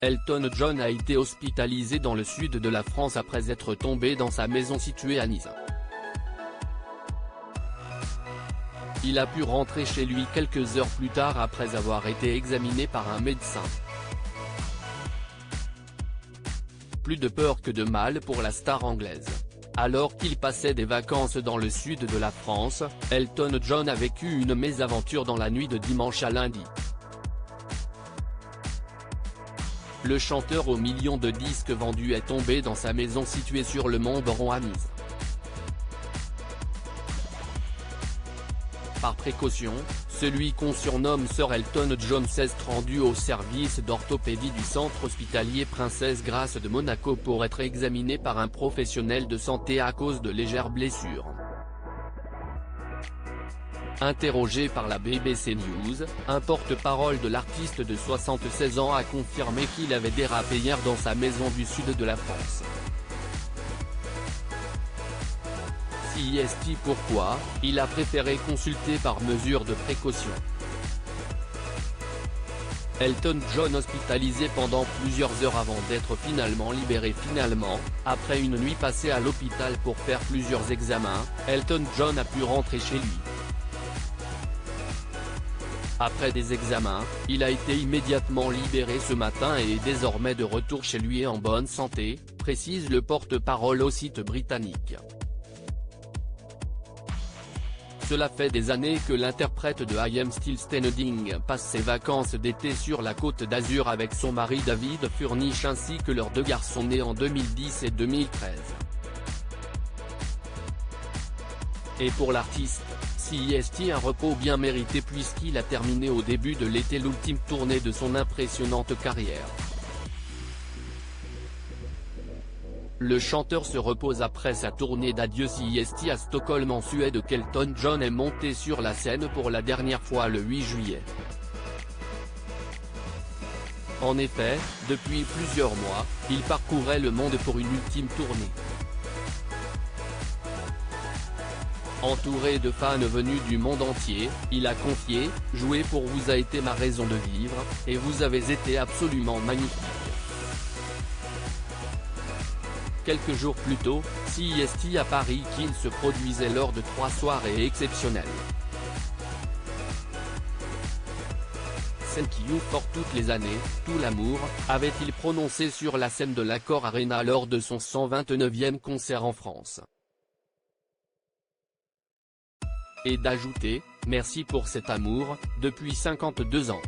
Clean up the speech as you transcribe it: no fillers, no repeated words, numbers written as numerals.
Elton John a été hospitalisé dans le sud de la France après être tombé dans sa maison située à Nice. Il a pu rentrer chez lui quelques heures plus tard après avoir été examiné par un médecin. Plus de peur que de mal pour la star anglaise. Alors qu'il passait des vacances dans le sud de la France, Elton John a vécu une mésaventure dans la nuit de dimanche à lundi. Le chanteur aux millions de disques vendus est tombé dans sa maison située sur le mont Boron à Nice. Par précaution, celui qu'on surnomme Sir Elton John s'est rendu au service d'orthopédie du centre hospitalier Princesse Grace de Monaco pour être examiné par un professionnel de santé à cause de légères blessures. Interrogé par la BBC News, un porte-parole de l'artiste de 76 ans a confirmé qu'il avait dérapé hier dans sa maison du sud de la France. CEST Pourquoi, il a préféré consulter par mesure de précaution. Elton John hospitalisé pendant plusieurs heures avant d'être finalement libéré. Après une nuit passée à l'hôpital pour faire plusieurs examens, Elton John a pu rentrer chez lui. Après des examens, il a été immédiatement libéré ce matin et est désormais de retour chez lui et en bonne santé, précise le porte-parole au site britannique. Cela fait des années que l'interprète de I Am Still Standing passe ses vacances d'été sur la Côte d'Azur avec son mari David Furnish ainsi que leurs 2 garçons nés en 2010 et 2013. Et pour l'artiste, CEST un repos bien mérité puisqu'il a terminé au début de l'été l'ultime tournée de son impressionnante carrière. Le chanteur se repose après sa tournée d'adieu CEST à Stockholm en Suède qu'Elton John est monté sur la scène pour la dernière fois le 8 juillet. En effet, depuis plusieurs mois, il parcourait le monde pour une ultime tournée. Entouré de fans venus du monde entier, il a confié « Jouer pour vous a été ma raison de vivre, et vous avez été absolument magnifique ». Quelques jours plus tôt, CEST a pari qu'il se produisait lors de 3 soirées exceptionnelles. Thank you for toutes les années, tout l'amour, avait-il prononcé sur la scène de l'Accor Arena lors de son 129e concert en France. Et d'ajouter, merci pour cet amour, depuis 52 ans.